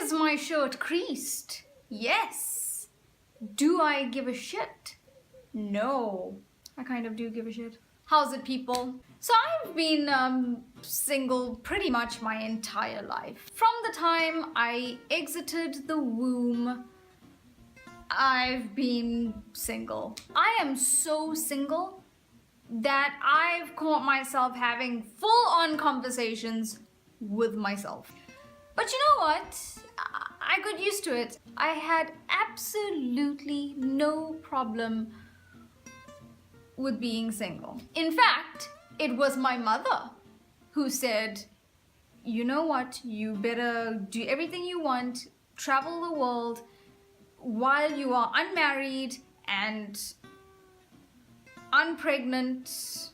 Is my shirt creased? Yes. Do I give a shit? No. I kind of do give a shit. How's it, people? So I've been single pretty much my entire life. From the time I exited the womb, I've been single. I am so single that I've caught myself having full-on conversations with myself. But you know what? I got used to it. I had absolutely no problem with being single. In fact, it was my mother who said, you know what, you better do everything you want, travel the world while you are unmarried and unpregnant.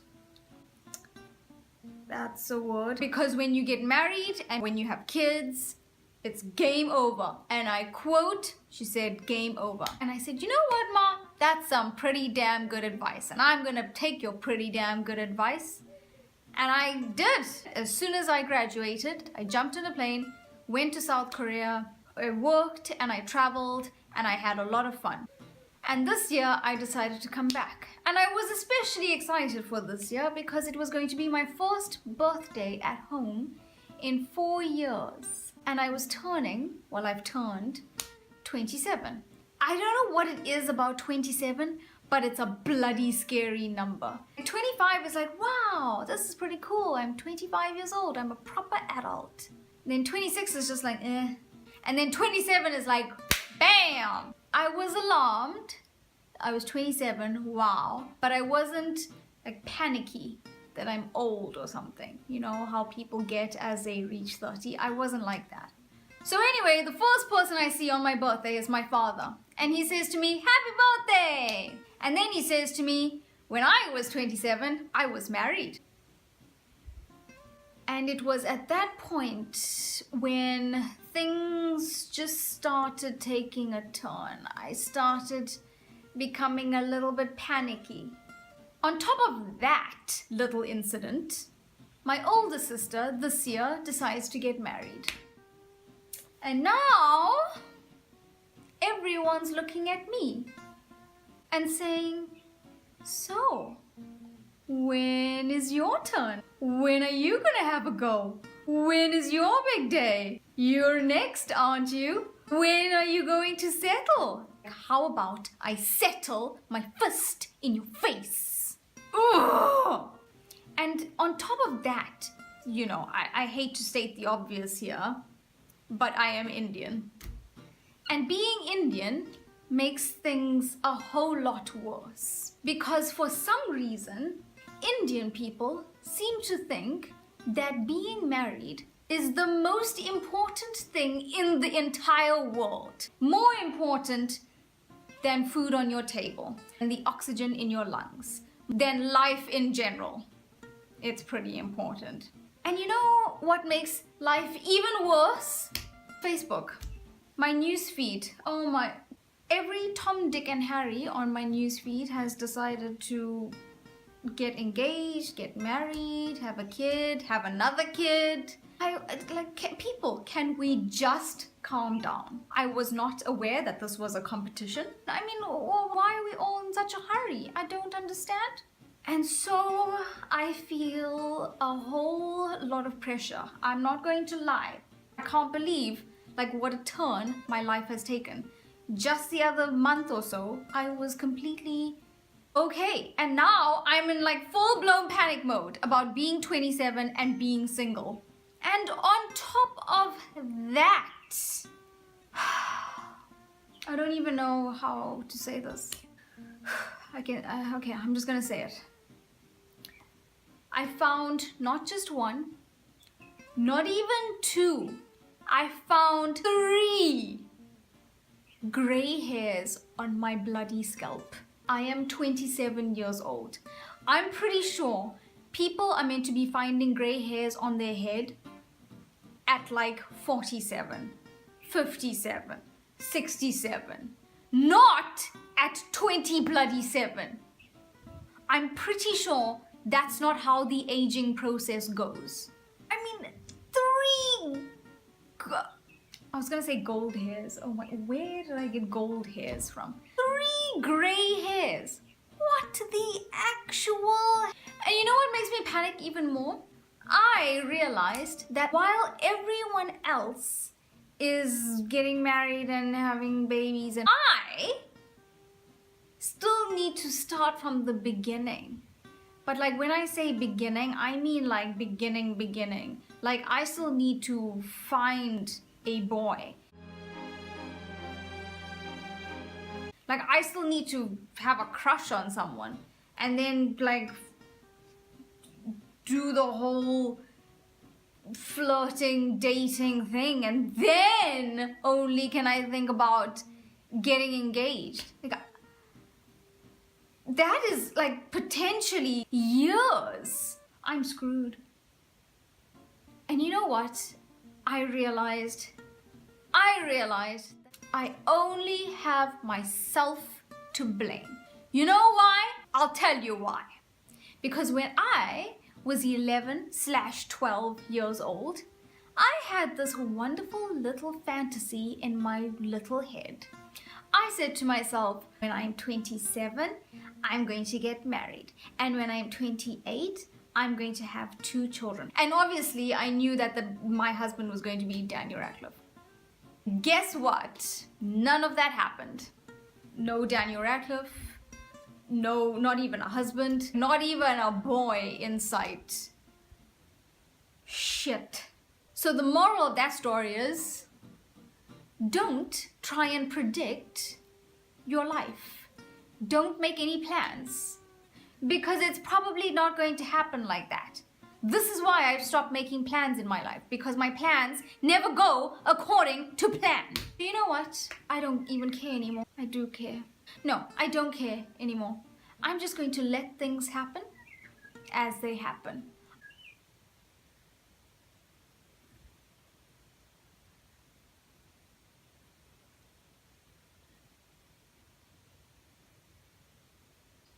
That's a word. Because when you get married and when you have kids, it's game over. And I quote, she said, game over. And I said, you know what, Ma? That's some pretty damn good advice. And I'm gonna take your pretty damn good advice. And I did. As soon as I graduated, I jumped on a plane, went to South Korea, I worked and I traveled and I had a lot of fun. And this year I decided to come back. And I was especially excited for this year because it was going to be my first birthday at home in 4 years. And I was turning, well, I've turned 27. I don't know what it is about 27, but it's a bloody scary number. 25 is like, wow, this is pretty cool. I'm 25 years old. I'm a proper adult. And then 26 is just like, eh. And then 27 is like, bam! I was alarmed. I was 27, wow. But I wasn't like panicky that I'm old or something. You know how people get as they reach 30. I wasn't like that. So anyway, the first person I see on my birthday is my father. And he says to me, happy birthday! And then he says to me, when I was 27, I was married. And it was at that point when things just started taking a turn. I started becoming a little bit panicky. On top of that little incident, my older sister this year decides to get married. And now everyone's looking at me and saying, so, when is your turn? When are you gonna have a go? When is your big day? You're next, aren't you? When are you going to settle? How about I settle my fist in your face? Ugh! And on top of that, you know, I hate to state the obvious here, but I am Indian. And being Indian makes things a whole lot worse. Because for some reason, Indian people seem to think that being married is the most important thing in the entire world. More important than food on your table, and the oxygen in your lungs, than life in general. It's pretty important. And you know what makes life even worse? Facebook. My newsfeed. Oh my. Every Tom, Dick and Harry on my newsfeed has decided to get engaged, get married, have a kid, have another kid. People, can we just calm down? I was not aware that this was a competition. I mean, why are we all in such a hurry? I don't understand. And so I feel a whole lot of pressure. I'm not going to lie. I can't believe what a turn my life has taken. Just the other month or so, I was completely okay. And now I'm in full-blown panic mode about being 27 and being single. And on top of that, I don't even know how to say this. Okay, I'm just gonna say it. I found not just one, not even two, I found 3 gray hairs on my bloody scalp. I am 27 years old. I'm pretty sure people are meant to be finding gray hairs on their head at 47, 57, 67, not at 20 bloody 7. I'm pretty sure that's not how the aging process goes. I mean, I was gonna say gold hairs. Oh my, where did I get gold hairs from? 3 gray hairs. What the actual? And you know what makes me panic even more? I realized that while everyone else is getting married and having babies, and I still need to start from the beginning. But like when I say beginning, I mean like beginning. Like I still need to find a boy. Like I still need to have a crush on someone and then like do the whole flirting, dating thing, and then only can I think about getting engaged. Like, that is like potentially years. I'm screwed. And you know what? I realized I only have myself to blame. You know why? I'll tell you why. Because when I was 11/12 years old, I had this wonderful little fantasy in my little head. I said to myself, when I'm 27, I'm going to get married. And when I'm 28, I'm going to have 2 children. And obviously, I knew that my husband was going to be Daniel Radcliffe. Guess what? None of that happened. No Daniel Radcliffe. No, not even a husband. Not even a boy in sight. Shit. So the moral of that story is, don't try and predict your life. Don't make any plans, because it's probably not going to happen like that. This is why I've stopped making plans in my life, because my plans never go according to plan. You know what? I don't even care anymore. I do care. No, I don't care anymore. I'm just going to let things happen as they happen.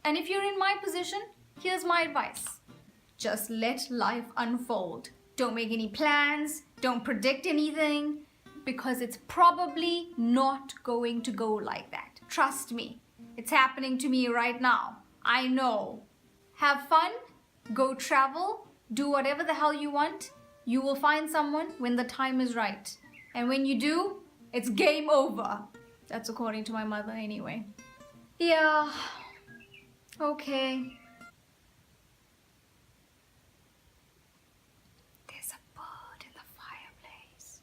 And if you're in my position, here's my advice. Just let life unfold. Don't make any plans, don't predict anything, because it's probably not going to go like that. Trust me, it's happening to me right now. I know. Have fun, go travel, do whatever the hell you want. You will find someone when the time is right. And when you do, it's game over. That's according to my mother anyway. Yeah. Okay. There's a bird in the fireplace.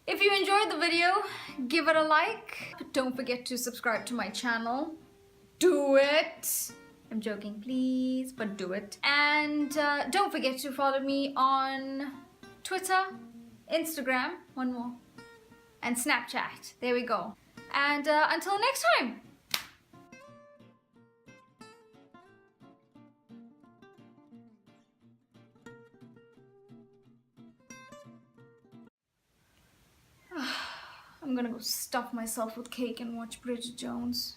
If you enjoyed the video, give it a like. But don't forget to subscribe to my channel. Do it. I'm joking, please, but do it. And don't forget to follow me on Twitter, Instagram, one more, and Snapchat. There we go. And until next time. I'm gonna go stuff myself with cake and watch Bridget Jones.